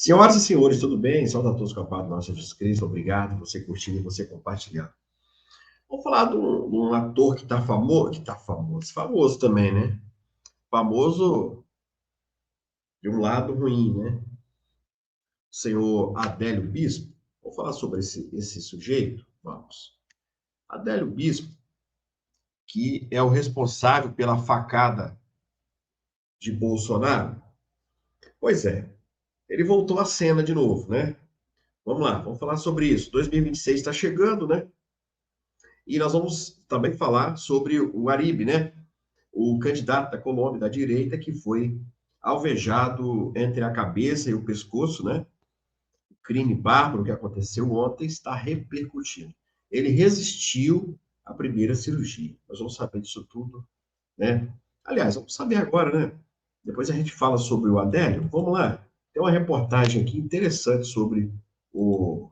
Senhoras e senhores, tudo bem? Salve a todos com a paz do nosso Jesus Cristo. Obrigado por você curtir e você compartilhar. Vamos falar de um ator famoso também, né? Famoso de um lado ruim, né? O senhor Adélio Bispo. Vamos falar sobre esse sujeito? Vamos. Adélio Bispo, que é o responsável pela facada de Bolsonaro. Pois é, ele voltou à cena de novo, né? Vamos lá, vamos falar sobre isso. 2026 está chegando, né? E nós vamos também falar sobre o Uribe, né? O candidato da Colômbia, da direita, que foi alvejado entre a cabeça e o pescoço, né? O crime bárbaro que aconteceu ontem está repercutindo. Ele resistiu à primeira cirurgia. Nós vamos saber disso tudo, né? Aliás, vamos saber agora, né? Depois a gente fala sobre o Adélio. Vamos lá. Tem uma reportagem aqui interessante sobre o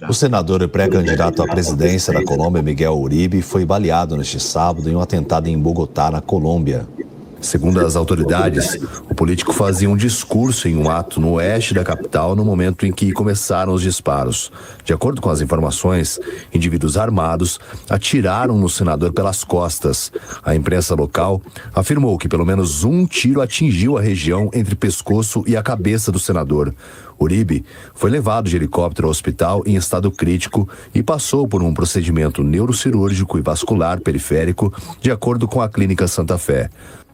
O senador e pré-candidato à presidência da Colômbia, Miguel Uribe, foi baleado neste sábado em um atentado em Bogotá, na Colômbia. Segundo as autoridades, o político fazia um discurso em um ato no oeste da capital no momento em que começaram os disparos. De acordo com as informações, indivíduos armados atiraram no senador pelas costas. A imprensa local afirmou que pelo menos um tiro atingiu a região entre pescoço e a cabeça do senador. Uribe foi levado de helicóptero ao hospital em estado crítico e passou por um procedimento neurocirúrgico e vascular periférico, de acordo com a Clínica Santa Fé.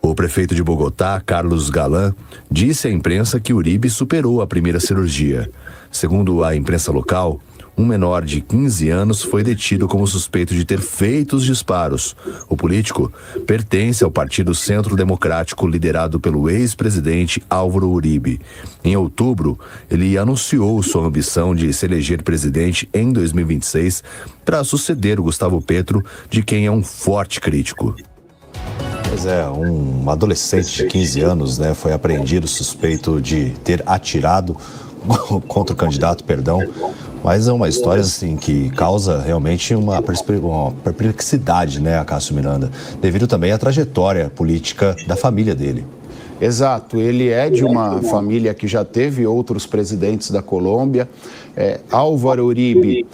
O prefeito de Bogotá, Carlos Galán, disse à imprensa que Uribe superou a primeira cirurgia. Segundo a imprensa local, um menor de 15 anos foi detido como suspeito de ter feito os disparos. O político pertence ao Partido Centro Democrático, liderado pelo ex-presidente Álvaro Uribe. Em outubro, ele anunciou sua ambição de se eleger presidente em 2026 para suceder o Gustavo Petro, de quem é um forte crítico. Pois é, um adolescente de 15 anos, né, foi apreendido suspeito de ter atirado contra o candidato, mas é uma história assim que causa realmente uma perplexidade, né, a Cássio Miranda, devido também à trajetória política da família dele. Exato, ele é de uma família que já teve outros presidentes da Colômbia. Álvaro Uribe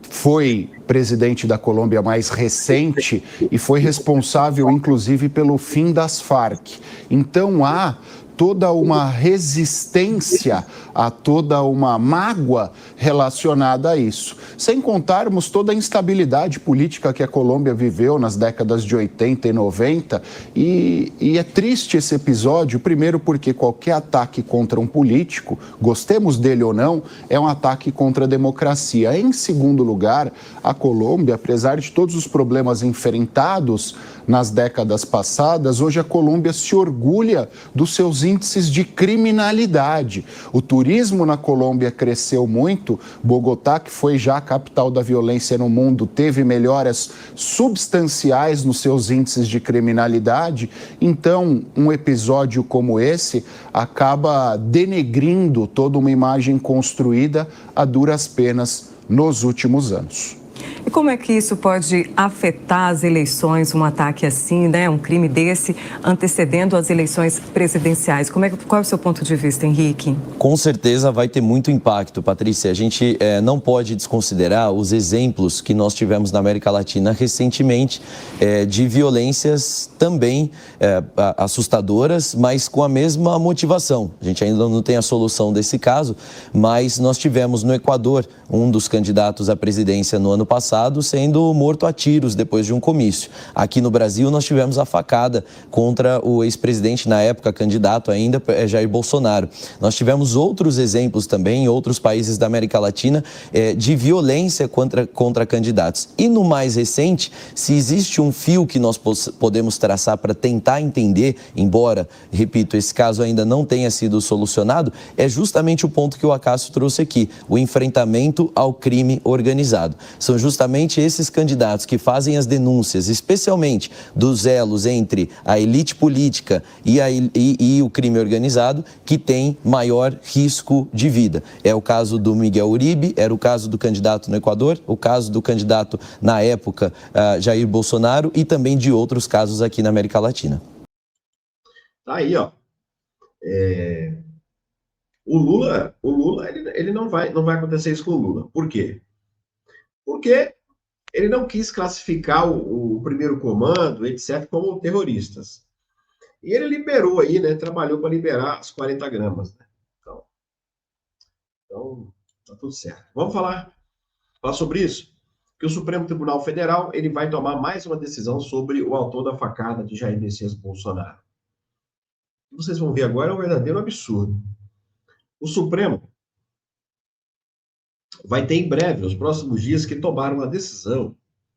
foi presidente da Colômbia mais recente e foi responsável, inclusive, pelo fim das Farc. Então, há toda uma resistência, há toda uma mágoa relacionada a isso. Sem contarmos toda a instabilidade política que a Colômbia viveu nas décadas de 80 e 90. E é triste esse episódio, primeiro porque qualquer ataque contra um político, gostemos dele ou não, é um ataque contra a democracia. Em segundo lugar, a Colômbia, apesar de todos os problemas enfrentados nas décadas passadas, hoje a Colômbia se orgulha dos seus índices de criminalidade. O turismo na Colômbia cresceu muito. Bogotá, que foi já a capital da violência no mundo, teve melhoras substanciais nos seus índices de criminalidade. Então, um episódio como esse acaba denegrindo toda uma imagem construída a duras penas nos últimos anos. E como é que isso pode afetar as eleições, um ataque assim, né, um crime desse, antecedendo as eleições presidenciais? Qual é o seu ponto de vista, Henrique? Com certeza vai ter muito impacto, Patrícia. A gente não pode desconsiderar os exemplos que nós tivemos na América Latina recentemente de violências também assustadoras, mas com a mesma motivação. A gente ainda não tem a solução desse caso, mas nós tivemos no Equador um dos candidatos à presidência no ano passado sendo morto a tiros depois de um comício. Aqui no Brasil nós tivemos a facada contra o ex-presidente, na época candidato ainda, Jair Bolsonaro. Nós tivemos outros exemplos também em outros países da América Latina de violência contra candidatos. E no mais recente, se existe um fio que nós podemos traçar para tentar entender, embora, repito, esse caso ainda não tenha sido solucionado, é justamente o ponto que o Acácio trouxe aqui, o enfrentamento ao crime organizado. São justamente esses candidatos que fazem as denúncias, especialmente dos elos entre a elite política e o crime organizado, que tem maior risco de vida. É o caso do Miguel Uribe, era o caso do candidato no Equador, o caso do candidato, na época, Jair Bolsonaro, e também de outros casos aqui na América Latina. Tá aí, ó. O Lula ele não vai acontecer isso com o Lula. Por quê? Porque ele não quis classificar o primeiro comando, etc., como terroristas. E ele liberou aí, né? Trabalhou para liberar as 40 gramas. Né? Então, tá tudo certo. Vamos falar sobre isso? Que o Supremo Tribunal Federal ele vai tomar mais uma decisão sobre o autor da facada de Jair Messias Bolsonaro. O que vocês vão ver agora é um verdadeiro absurdo. O Supremo vai ter em breve, nos próximos dias, que tomar uma decisão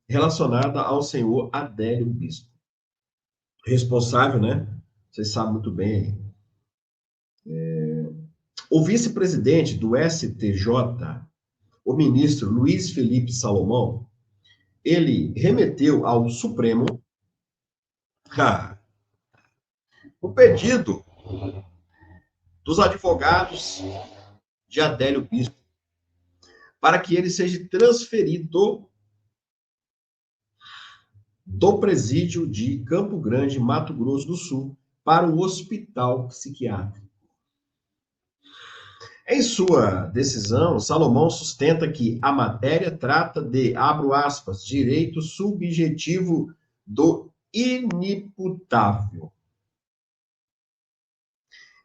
relacionada ao senhor Adélio Bispo. Responsável, né? Vocês sabem muito bem. O vice-presidente do STJ, o ministro Luiz Felipe Salomão, ele remeteu ao Supremo o pedido dos advogados de Adélio Bispo para que ele seja transferido do presídio de Campo Grande, Mato Grosso do Sul, para o hospital psiquiátrico. Em sua decisão, Salomão sustenta que a matéria trata de, abro aspas, direito subjetivo do inimputável,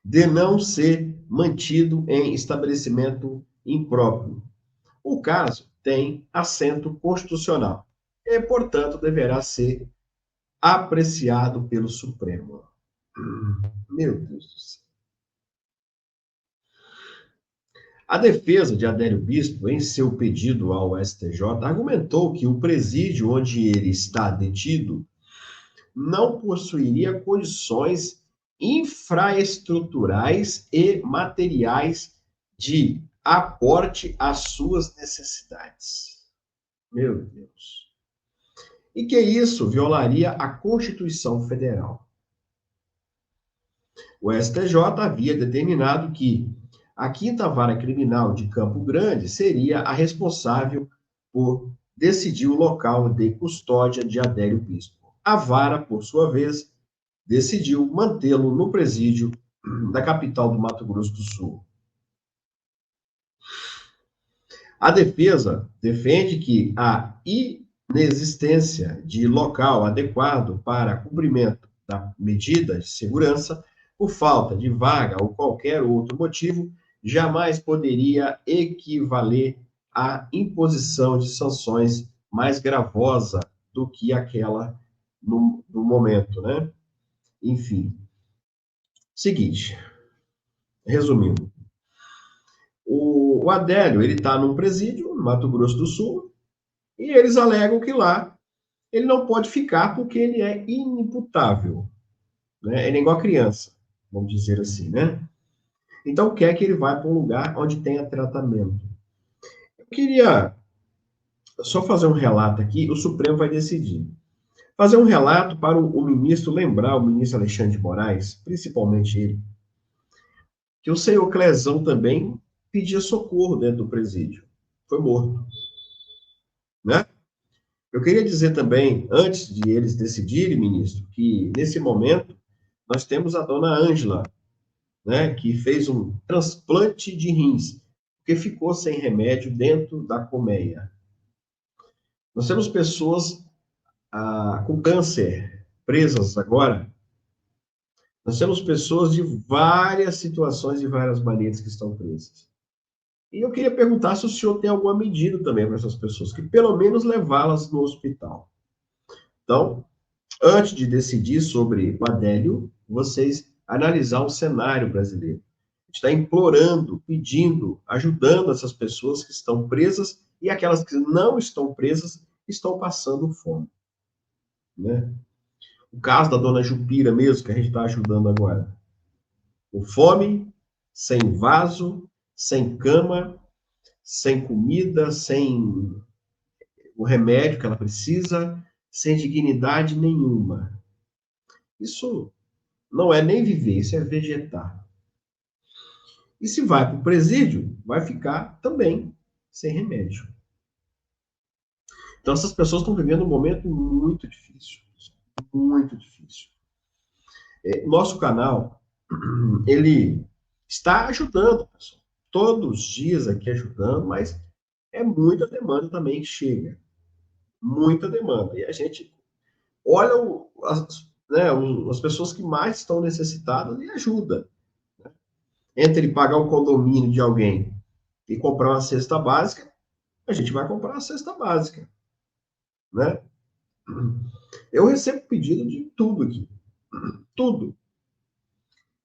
de não ser mantido em estabelecimento impróprio. O caso tem assento constitucional e, portanto, deverá ser apreciado pelo Supremo. Meu Deus do céu. A defesa de Adélio Bispo, em seu pedido ao STJ, argumentou que o presídio onde ele está detido não possuiria condições infraestruturais e materiais de aporte às suas necessidades. Meu Deus. E que isso violaria a Constituição Federal. O STJ havia determinado que a 5ª Vara Criminal de Campo Grande seria a responsável por decidir o local de custódia de Adélio Bispo. A vara, por sua vez, decidiu mantê-lo no presídio da capital do Mato Grosso do Sul. A defesa defende que a inexistência de local adequado para cumprimento da medida de segurança, por falta de vaga ou qualquer outro motivo, jamais poderia equivaler à imposição de sanções mais gravosa do que aquela no momento, né? Enfim. Seguinte, resumindo, o Adélio, ele está num presídio, no Mato Grosso do Sul, e eles alegam que lá ele não pode ficar porque ele é inimputável, né? Ele é igual a criança, vamos dizer assim, né? Então quer que ele vá para um lugar onde tenha tratamento. Eu queria só fazer um relato aqui, o Supremo vai decidir. Fazer um relato para o ministro lembrar, o ministro Alexandre de Moraes, principalmente ele, que o senhor Clezão também pedia socorro dentro do presídio. Foi morto. Né? Eu queria dizer também, antes de eles decidirem, ministro, que nesse momento nós temos a dona Ângela, né, que fez um transplante de rins, porque ficou sem remédio dentro da colmeia. Nós temos pessoas com câncer presas agora. Nós temos pessoas de várias situações e várias maneiras que estão presas. E eu queria perguntar se o senhor tem alguma medida também para essas pessoas, que pelo menos levá-las no hospital. Então, antes de decidir sobre o Adélio, vocês analisar o cenário brasileiro. A gente está implorando, pedindo, ajudando essas pessoas que estão presas e aquelas que não estão presas estão passando fome. Né? O caso da dona Jupira mesmo, que a gente está ajudando agora. Com fome, sem vaso, sem cama, sem comida, sem o remédio que ela precisa, sem dignidade nenhuma. Isso não é nem viver, isso é vegetar. E se vai para o presídio, vai ficar também sem remédio. Então essas pessoas estão vivendo um momento muito difícil. Muito difícil. Nosso canal, ele está ajudando, pessoal. Todos os dias aqui ajudando, mas é muita demanda também que chega. Muita demanda. E a gente olha as pessoas que mais estão necessitadas e ajuda. Entre pagar o condomínio de alguém e comprar uma cesta básica, a gente vai comprar a cesta básica, né? Eu recebo pedido de tudo aqui, tudo.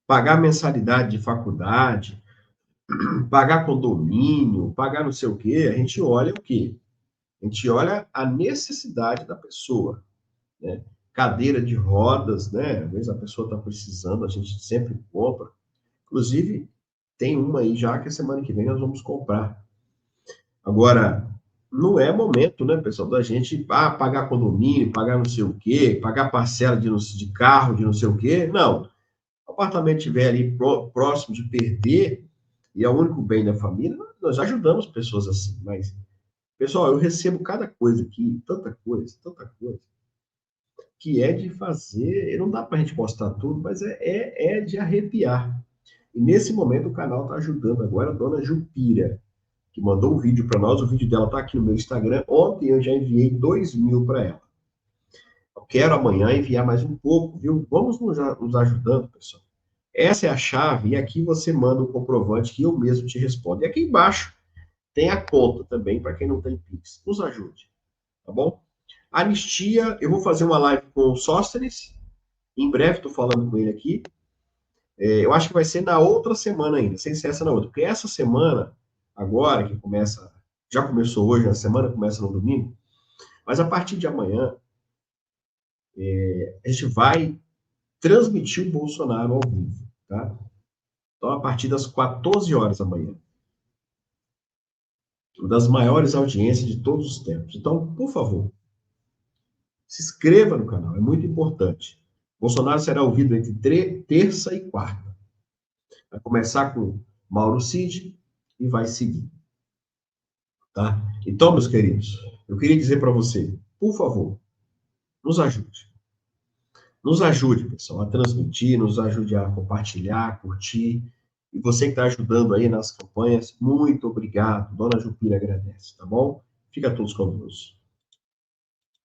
Pagar mensalidade de faculdade, pagar condomínio, pagar não sei o quê, a gente olha o quê? A gente olha a necessidade da pessoa, né? Cadeira de rodas, né? Às vezes a pessoa está precisando, a gente sempre compra. Inclusive, tem uma aí já que a semana que vem nós vamos comprar. Agora, não é momento, né, pessoal, da gente pagar condomínio, pagar não sei o quê, pagar parcela de carro, de não sei o quê. Não. Se o apartamento estiver ali próximo de perder, e é o único bem da família, nós ajudamos pessoas assim. Mas, pessoal, eu recebo cada coisa aqui, tanta coisa, que é de fazer. Não dá para a gente postar tudo, mas é de arrepiar. E nesse momento o canal está ajudando agora a dona Jupira, que mandou um vídeo para nós. O vídeo dela está aqui no meu Instagram. Ontem eu já enviei 2.000 para ela. Eu quero amanhã enviar mais um pouco, viu? Vamos nos ajudando, pessoal. Essa é a chave, e aqui você manda o comprovante que eu mesmo te respondo. E aqui embaixo tem a conta também, para quem não tem Pix. Nos ajude, tá bom? Anistia, eu vou fazer uma live com o Sóstenes. Em breve, estou falando com ele aqui. Eu acho que vai ser na outra semana ainda, sem ser essa na outra. Porque essa semana, agora, que começa, já começou hoje, a semana começa no domingo, mas a partir de amanhã, a gente vai transmitir o Bolsonaro ao vivo, tá? Então, a partir das 14 horas amanhã. Uma das maiores audiências de todos os tempos. Então, por favor, se inscreva no canal, é muito importante. Bolsonaro será ouvido entre terça e quarta. Vai começar com Mauro Cid e vai seguir. Tá? Então, meus queridos, eu queria dizer para você, por favor, nos ajude. Nos ajude, pessoal, a transmitir, nos ajude a compartilhar, curtir. E você que está ajudando aí nas campanhas, muito obrigado. Dona Jupira agradece, tá bom? Fica todos com Deus.